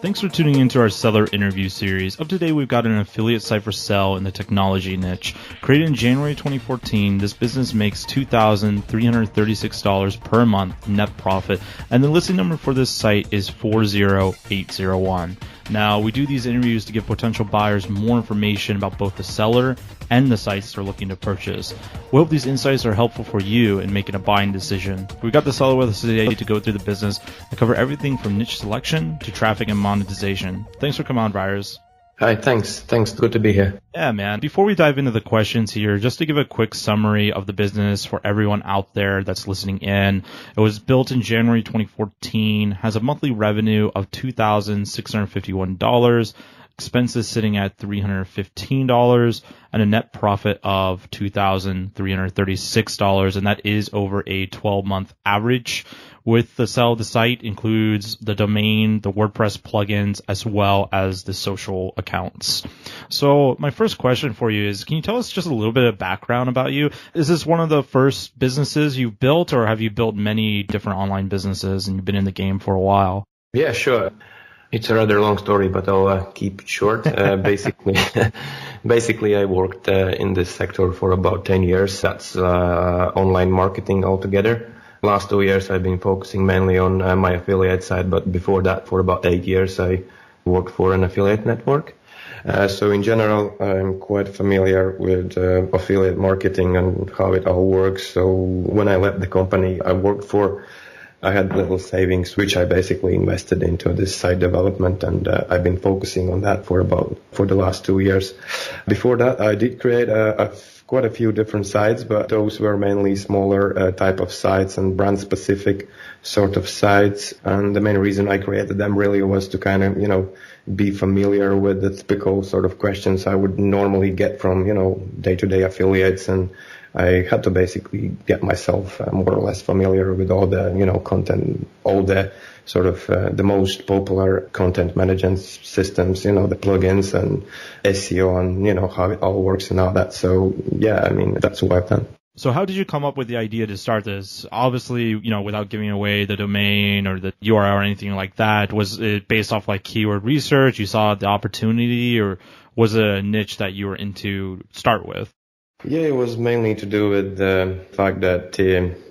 Thanks for tuning into our seller interview series. Up to date, we've got an affiliate site for sale in the technology niche. Created in January 2014, this business makes $2,336 per month net profit, and the listing number for this site is 40801. Now, we do these interviews to give potential buyers more information about both the seller and the sites they're looking to purchase. We hope these insights are helpful for you in making a buying decision. We got the seller with us today to go through the business and cover everything from niche selection to traffic and monetization. Thanks for coming on, Virus. Hi, thanks. Good to be here. Yeah, man. Before we dive into the questions here, just to give a quick summary of the business for everyone out there that's listening in. It was built in January 2014, has a monthly revenue of $2,651, expenses sitting at $315, and a net profit of $2,336, and that is over a 12-month average. With the sell, the site includes the domain, the WordPress plugins, as well as the social accounts. So my first question for you is, can you tell us just a little bit of background about you? Is this one of the first businesses you've built, or have you built many different online businesses and you've been in the game for a while? Yeah, sure. It's a rather long story, but I'll keep it short. Basically, I worked in this sector for about 10 years. That's online marketing altogether. Last 2 years, I've been focusing mainly on my affiliate side, but before that, for about 8 years, I worked for an affiliate network. So in general, I'm quite familiar with affiliate marketing and how it all works. So when I left the company I had little savings, which I basically invested into this site development, and I've been focusing on that for the last 2 years. Before that, I did create quite a few different sites, but those were mainly smaller type of sites and brand specific sort of sites. And the main reason I created them really was to kind of, be familiar with the typical sort of questions I would normally get from, day-to-day affiliates. And I had to basically get myself more or less familiar with all the, content, all the sort of the most popular content management systems, the plugins and SEO and, how it all works and all that. So, yeah, that's what I've done. So how did you come up with the idea to start this? Obviously, without giving away the domain or the URL or anything like that, was it based off like keyword research? You saw the opportunity, or was it a niche that you were into to start with? Yeah, it was mainly to do with the fact that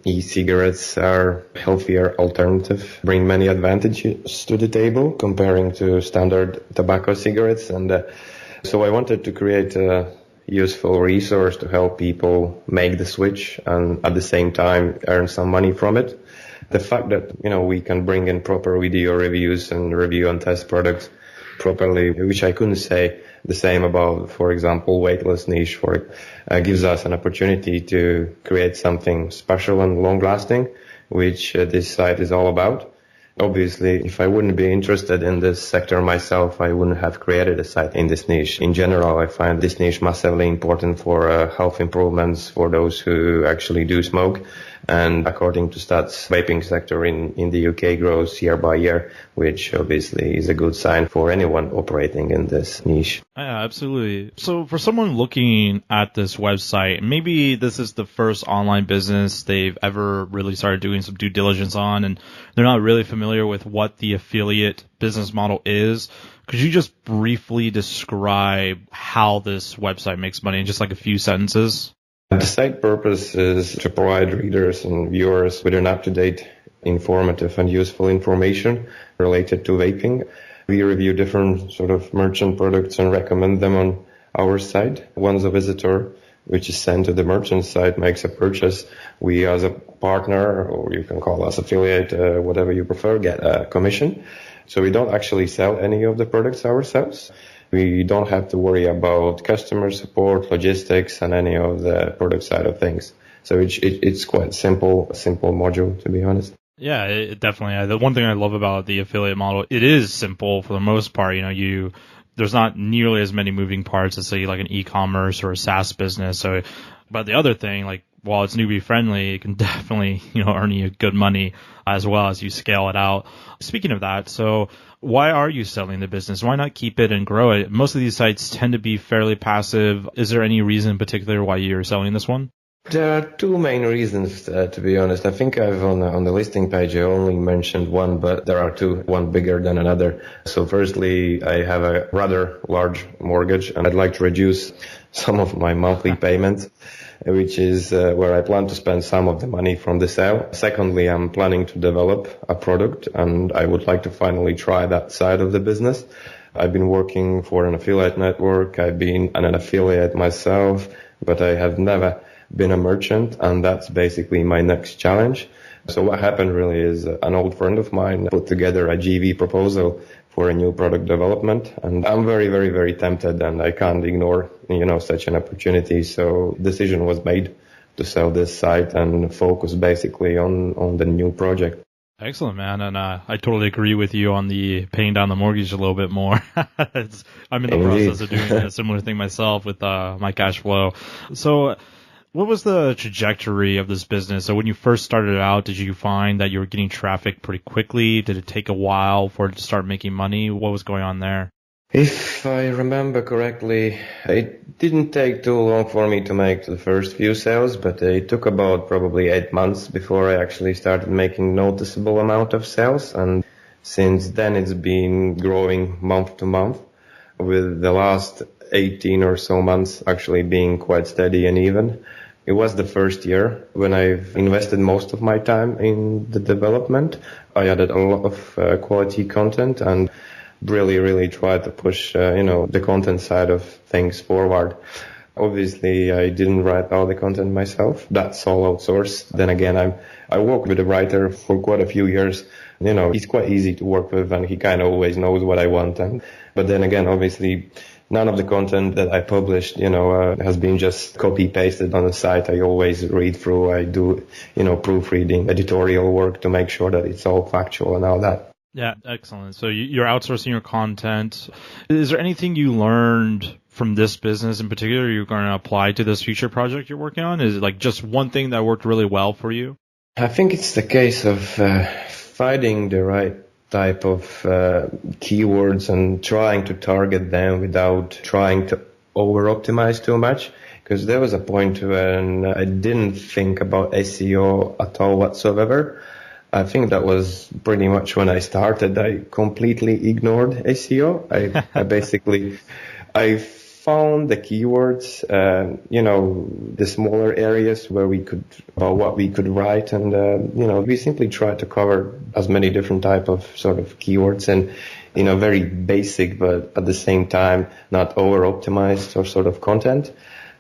e-cigarettes are a healthier alternative, bring many advantages to the table comparing to standard tobacco cigarettes. And so I wanted to create a useful resource to help people make the switch and at the same time earn some money from it. The fact that, we can bring in proper video reviews and review and test products properly, which I couldn't say the same about, for example, weight loss niche, gives us an opportunity to create something special and long lasting, which this site is all about. Obviously, if I wouldn't be interested in this sector myself, I wouldn't have created a site in this niche. In general, I find this niche massively important for health improvements for those who actually do smoke. And according to stats, vaping sector in the UK grows year by year, which obviously is a good sign for anyone operating in this niche. Yeah, absolutely. So for someone looking at this website, maybe this is the first online business they've ever really started doing some due diligence on, and they're not really familiar with what the affiliate business model is. Could you just briefly describe how this website makes money in just like a few sentences? The site purpose is to provide readers and viewers with an up-to-date, informative and useful information related to vaping. We review different sort of merchant products and recommend them on our site. Once a visitor, which is sent to the merchant site, makes a purchase, we as a partner, or you can call us affiliate, whatever you prefer, get a commission. So we don't actually sell any of the products ourselves. We don't have to worry about customer support, logistics, and any of the product side of things. So it's quite a simple module, to be honest. Yeah, it definitely. The one thing I love about the affiliate model, it is simple for the most part. There's not nearly as many moving parts as say like an e-commerce or a SaaS business. So, but the other thing, like while it's newbie friendly, it can definitely earn you good money as well as you scale it out. Speaking of that, so why are you selling the business? Why not keep it and grow it? Most of these sites tend to be fairly passive. Is there any reason in particular why you're selling this one? There are two main reasons, to be honest. I think I've on the listing page, I only mentioned one, but there are two, one bigger than another. So firstly, I have a rather large mortgage and I'd like to reduce some of my monthly payments, which is where I plan to spend some of the money from the sale. Secondly, I'm planning to develop a product and I would like to finally try that side of the business. I've been working for an affiliate network. I've been an affiliate myself, but I have never been a merchant, and that's basically my next challenge. So what happened really is an old friend of mine put together a GV proposal for a new product development, and I'm very, very, very tempted, and I can't ignore, such an opportunity. So decision was made to sell this site and focus basically on the new project. Excellent, man. And I totally agree with you on the paying down the mortgage a little bit more. I'm in the process of doing a similar thing myself with my cash flow. So what was the trajectory of this business? So when you first started out, did you find that you were getting traffic pretty quickly? Did it take a while for it to start making money? What was going on there? If I remember correctly, it didn't take too long for me to make the first few sales, but it took about probably 8 months before I actually started making noticeable amount of sales. And since then, it's been growing month to month, with the last 18 or so months actually being quite steady and even. It was the first year when I've invested most of my time in the development. I added a lot of quality content and really tried to push, the content side of things forward. Obviously, I didn't write all the content myself. That's all outsourced. Then again, I worked with a writer for quite a few years. He's quite easy to work with and he kind of always knows what I want. But then again, obviously, none of the content that I published, has been just copy pasted on the site. I always read through. I do, proofreading, editorial work to make sure that it's all factual and all that. Yeah, excellent. So you're outsourcing your content. Is there anything you learned from this business in particular you're going to apply to this future project you're working on? Is it like just one thing that worked really well for you? I think it's the case of finding the right type of keywords and trying to target them without trying to over-optimize too much. Because there was a point when I didn't think about SEO at all whatsoever. I think that was pretty much when I started. I completely ignored SEO. I found the keywords, the smaller areas where what we could write. And, we simply tried to cover as many different type of sort of keywords and, very basic, but at the same time, not over optimized or sort of content.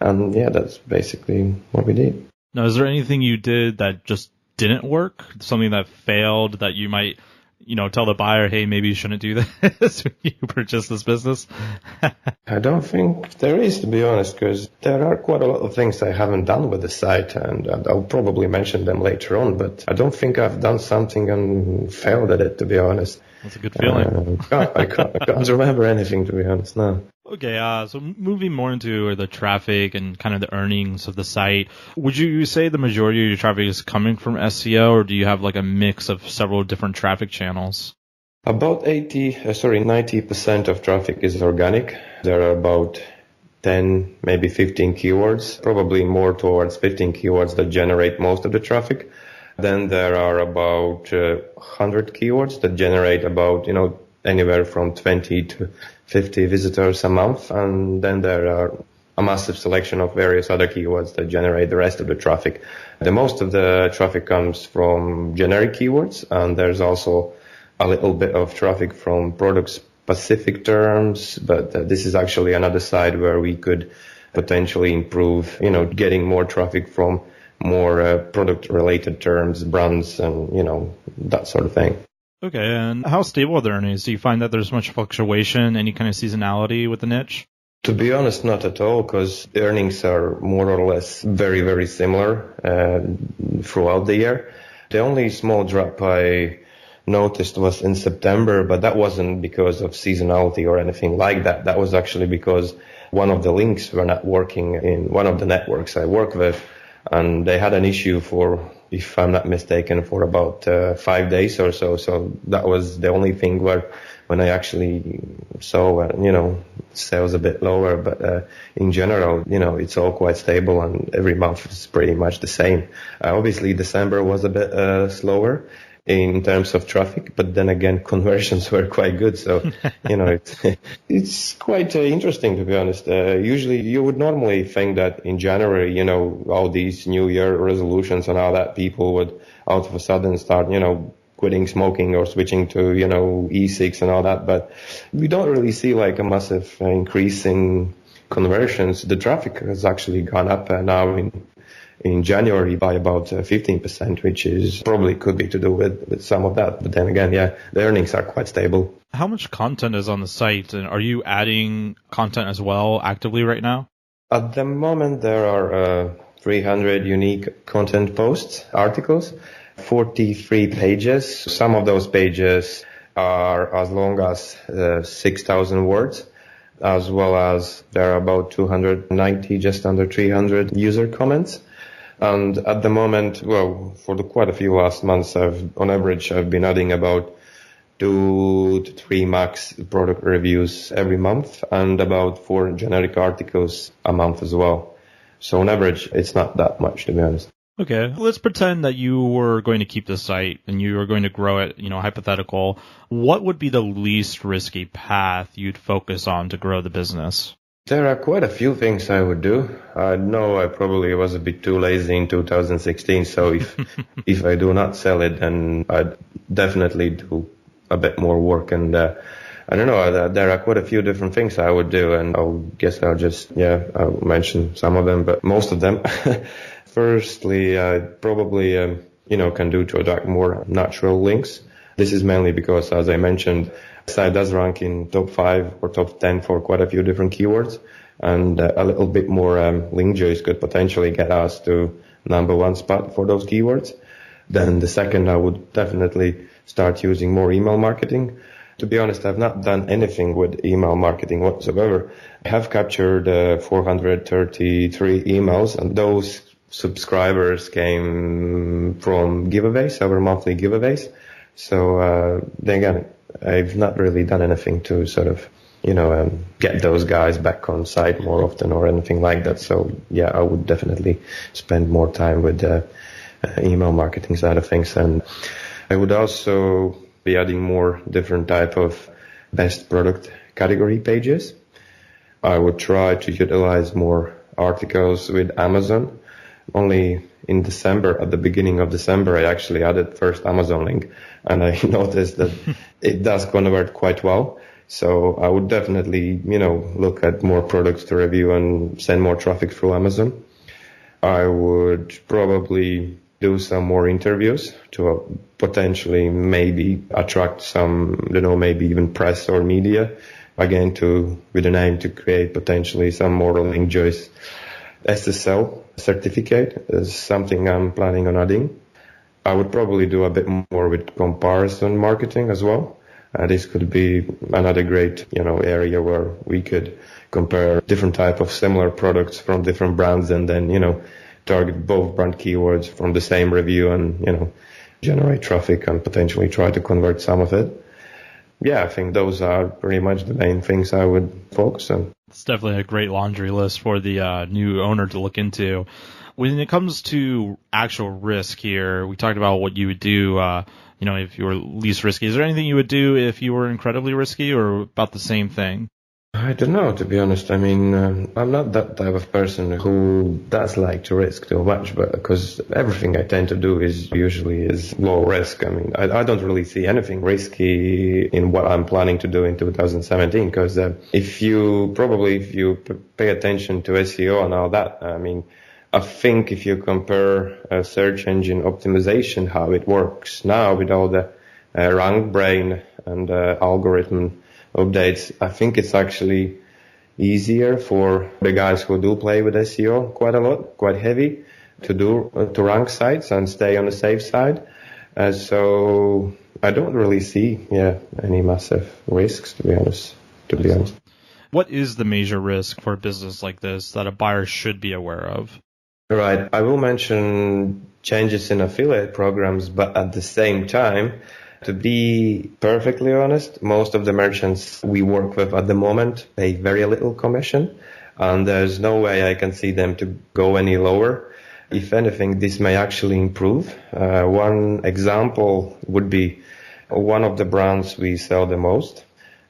And yeah, that's basically what we did. Now, is there anything you did that just didn't work? Something that failed that you might, tell the buyer, hey, maybe you shouldn't do this when you purchase this business? I don't think there is, to be honest, because there are quite a lot of things I haven't done with the site, and I'll probably mention them later on, but I don't think I've done something and failed at it, to be honest. That's a good feeling. I can't remember anything, to be honest, no. Okay, so moving more into the traffic and kind of the earnings of the site, would you say the majority of your traffic is coming from SEO, or do you have like a mix of several different traffic channels? About 90% of traffic is organic. There are about 10, maybe 15 keywords, probably more towards 15 keywords that generate most of the traffic. Then there are about 100 keywords that generate about, anywhere from 20 to 50 visitors a month. And then there are a massive selection of various other keywords that generate the rest of the traffic. The most of the traffic comes from generic keywords, and there's also a little bit of traffic from product-specific terms, but this is actually another side where we could potentially improve, getting more traffic from more product-related terms, brands, and, that sort of thing. Okay, and how stable are the earnings? Do you find that there's much fluctuation, any kind of seasonality with the niche? To be honest, not at all, because the earnings are more or less very, very similar throughout the year. The only small drop I noticed was in September, but that wasn't because of seasonality or anything like that. That was actually because one of the links were not working in one of the networks I work with, and they had an issue for if I'm not mistaken, for about 5 days or so. So that was the only thing where when I actually saw, sales a bit lower. But in general, it's all quite stable, and every month is pretty much the same. Obviously, December was a bit slower in terms of traffic, but then again, conversions were quite good. So, it's quite interesting, to be honest. Usually you would normally think that in January, all these New Year resolutions and all that, people would out of a sudden start, quitting smoking or switching to, e-cigs and all that. But we don't really see like a massive increase in conversions. The traffic has actually gone up now in January by about 15%, which is probably could be to do with some of that. But then again, the earnings are quite stable. How much content is on the site, and are you adding content as well actively right now? At the moment, there are 300 unique content posts, articles, 43 pages. Some of those pages are as long as 6,000 words, as well as there are about 290, just under 300 user comments. And at the moment, for quite a few last months, on average, I've been adding about 2 to 3 max product reviews every month and about 4 generic articles a month as well. So on average, it's not that much, to be honest. Okay, let's pretend that you were going to keep the site and you were going to grow it, hypothetical. What would be the least risky path you'd focus on to grow the business? There are quite a few things I would do. I know I probably was a bit too lazy in 2016, so if I do not sell it, then I'd definitely do a bit more work. And I don't know, there are quite a few different things I would do, and I'll mention some of them, but most of them. Firstly, I probably, can do to attract more natural links. This is mainly because, as I mentioned, the site does rank in top 5 or top 10 for quite a few different keywords, and a little bit more link juice could potentially get us to number 1 spot for those keywords. Then the second, I would definitely start using more email marketing. To be honest, I've not done anything with email marketing whatsoever. I have captured 433 emails, and those subscribers came from giveaways, our monthly giveaways. So then again, I've not really done anything to sort of, get those guys back on site more often or anything like that. So I would definitely spend more time with the email marketing side of things. And I would also be adding more different type of best product category pages. I would try to utilize more articles with Amazon. Only in December, at the beginning of December, I actually added first Amazon link, and I noticed that it does convert quite well. So I would definitely, look at more products to review and send more traffic through Amazon. I would probably do some more interviews to potentially maybe attract some, maybe even press or media, again, with an aim to create potentially some more link juice. SSL certificate is something I'm planning on adding. I would probably do a bit more with comparison marketing as well. This could be another great, area where we could compare different type of similar products from different brands and then, target both brand keywords from the same review and, generate traffic and potentially try to convert some of it. I think those are pretty much the main things I would focus on. It's definitely a great laundry list for the new owner to look into. When it comes to actual risk here, we talked about what you would do, if you were least risky. Is there anything you would do if you were incredibly risky, or about the same thing? I don't know, to be honest. I mean, I'm not that type of person who does like to risk too much, but because everything I tend to do is low risk. I mean, I don't really see anything risky in what I'm planning to do in 2017, because if you pay attention to SEO and all that, I mean, I think if you compare search engine optimization, how it works now with all the RankBrain and algorithm updates, I think it's actually easier for the guys who do play with SEO quite a lot, quite heavy, to rank sites and stay on the safe side. So I don't really see any massive risks, to be honest. What is the major risk for a business like this that a buyer should be aware of? Right. I will mention changes in affiliate programs, but at the same time, to be perfectly honest, most of the merchants we work with at the moment pay very little commission, and there's no way I can see them to go any lower. If anything, this may actually improve. One example would be one of the brands we sell the most.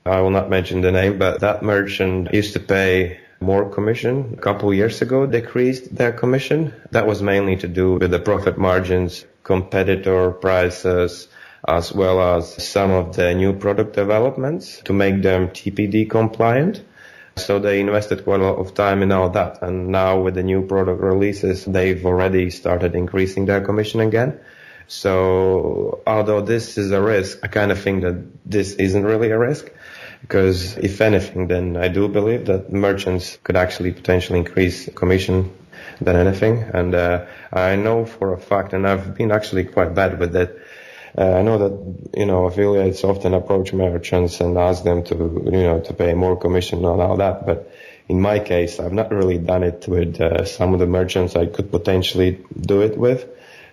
I will not mention the name, but that merchant used to pay more commission. A couple of years ago, decreased their commission. That was mainly to do with the profit margins, competitor prices, as well as some of the new product developments to make them TPD compliant. So they invested quite a lot of time in all that. And now with the new product releases, they've already started increasing their commission again. So although this is a risk, I kind of think that this isn't really a risk. Because if anything, then I do believe that merchants could actually potentially increase commission than anything. And I know for a fact, and I've been actually quite bad with it, I know that, affiliates often approach merchants and ask them to pay more commission and all that. But in my case, I've not really done it with some of the merchants I could potentially do it with.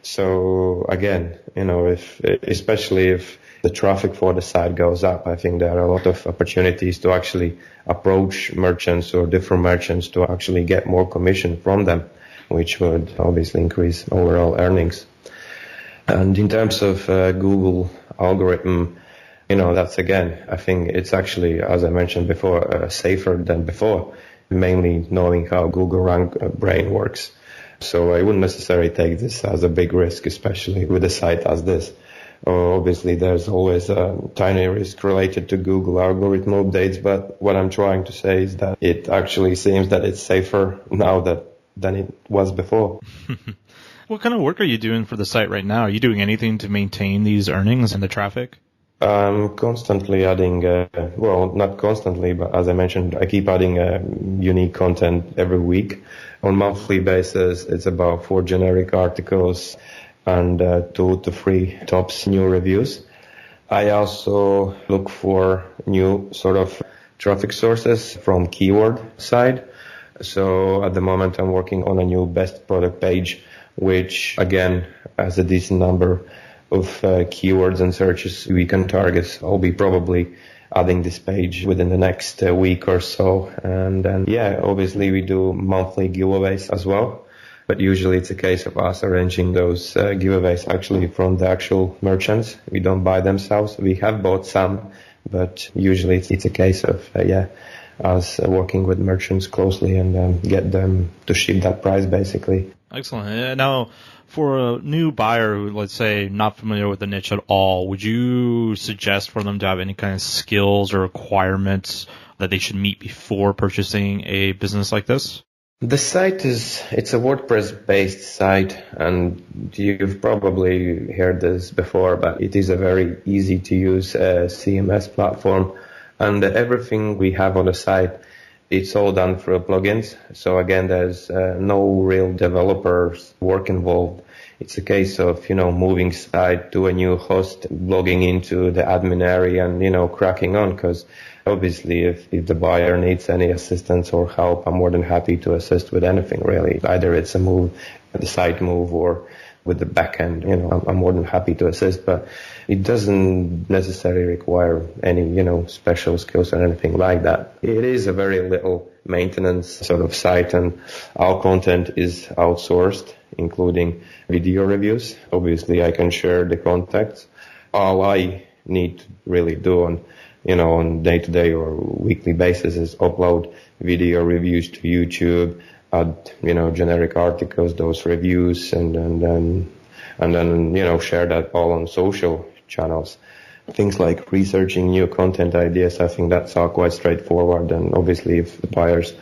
So again, especially if the traffic for the site goes up, I think there are a lot of opportunities to actually approach merchants or different merchants to actually get more commission from them, which would obviously increase overall earnings. And in terms of Google algorithm, that's again, I think it's actually, as I mentioned before, safer than before, mainly knowing how Google rank brain works. So I wouldn't necessarily take this as a big risk, especially with a site as this. Obviously, there's always a tiny risk related to Google algorithm updates, but what I'm trying to say is that it actually seems that it's safer now than it was before. What kind of work are you doing for the site right now? Are you doing anything to maintain these earnings and the traffic? I'm constantly adding, not constantly, but as I mentioned, I keep adding unique content every week. On monthly basis, it's about 4 generic articles and 2 to 3 tops new reviews. I also look for new sort of traffic sources from keyword side. So at the moment, I'm working on a new best product page, which again has a decent number of keywords and searches we can target. I'll be probably adding this page within the next week or so. And then, obviously we do monthly giveaways as well. But usually it's a case of us arranging those giveaways actually from the actual merchants. We don't buy themselves. We have bought some, but usually it's a case of, us working with merchants closely and get them to ship that price basically. Excellent. Now, for a new buyer who, let's say, not familiar with the niche at all, would you suggest for them to have any kind of skills or requirements that they should meet before purchasing a business like this? The site it's a WordPress-based site, and you've probably heard this before, but it is a very easy-to-use CMS platform, and everything we have on the site, it's all done through plugins. So again, there's no real developers work involved. It's a case of, moving site to a new host, logging into the admin area and, cracking on, because obviously if the buyer needs any assistance or help, I'm more than happy to assist with anything really. Either it's the site move or with the back end, I'm more than happy to assist, but it doesn't necessarily require any, special skills or anything like that. It is a very little maintenance sort of site, and our content is outsourced, including video reviews. Obviously, I can share the contacts. All I need to really do on day-to-day or weekly basis is upload video reviews to YouTube, add, generic articles, those reviews, and then, share that all on social channels. Things like researching new content ideas, I think that's all quite straightforward. And obviously, if the buyers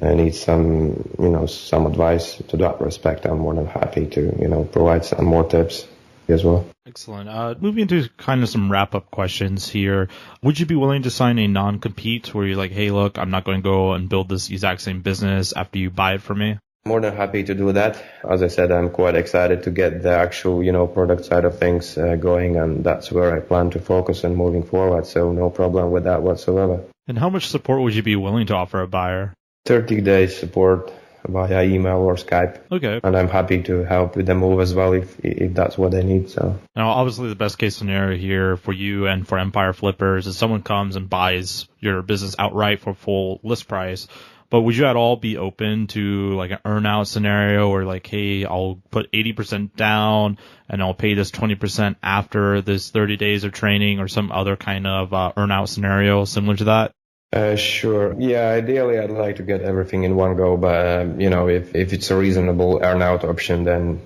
need some advice to that respect, I'm more than happy to, provide some more tips as well. Excellent. Moving into kind of some wrap-up questions here. Would you be willing to sign a non-compete where you're like, hey, look, I'm not going to go and build this exact same business after you buy it from me? More than happy to do that. As I said, I'm quite excited to get the actual, product side of things going, and that's where I plan to focus on moving forward. So no problem with that whatsoever. And how much support would you be willing to offer a buyer? 30 days support via email or Skype. Okay. And I'm happy to help with the move as well if that's what they need. So now, obviously, the best case scenario here for you and for Empire Flippers is someone comes and buys your business outright for full list price. But would you at all be open to like an earn-out scenario or like, hey, I'll put 80% down and I'll pay this 20% after this 30 days of training or some other kind of earn-out scenario similar to that? Sure. Yeah, ideally I'd like to get everything in one go, but if it's a reasonable earn-out option, then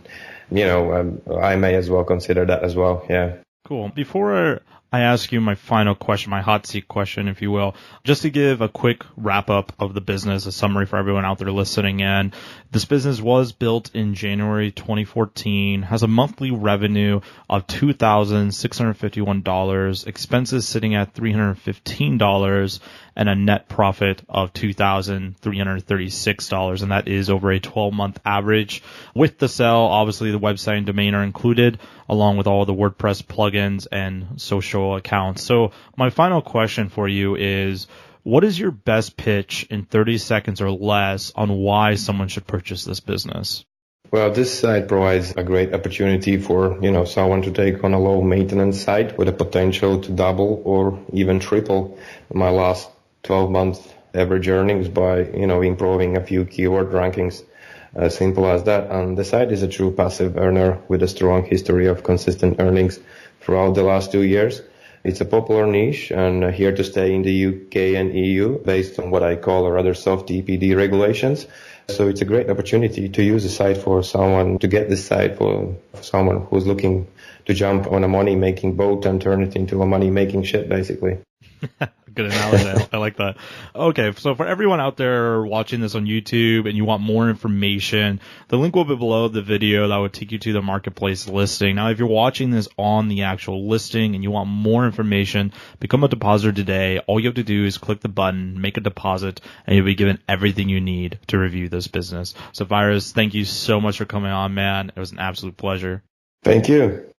I may as well consider that as well. Yeah. Cool. Before I ask you my final question, my hot seat question, if you will, just to give a quick wrap up of the business, a summary for everyone out there listening in. This business was built in January 2014, has a monthly revenue of $2,651, expenses sitting at $315, and a net profit of $2,336, and that is over a 12-month average. With the sell, obviously the website and domain are included, along with all the WordPress plugins and social accounts. So my final question for you is, what is your best pitch in 30 seconds or less on why someone should purchase this business? Well, this site provides a great opportunity for, someone to take on a low maintenance site with a potential to double or even triple my last 12 months average earnings by, improving a few keyword rankings. Simple as that. And the site is a true passive earner with a strong history of consistent earnings throughout the last 2 years. It's a popular niche and here to stay in the UK and EU based on what I call a rather soft EPD regulations. So it's a great opportunity to use the site for someone, to get this site for someone who's looking to jump on a money-making boat and turn it into a money-making ship, basically. Good analogy. I like that. Okay, so for everyone out there watching this on YouTube and you want more information, the link will be below the video that would take you to the marketplace listing. Now, if you're watching this on the actual listing and you want more information, become a depositor today. All you have to do is click the button, make a deposit, and you'll be given everything you need to review this business. So, Virus, thank you so much for coming on, man. It was an absolute pleasure. Thank you.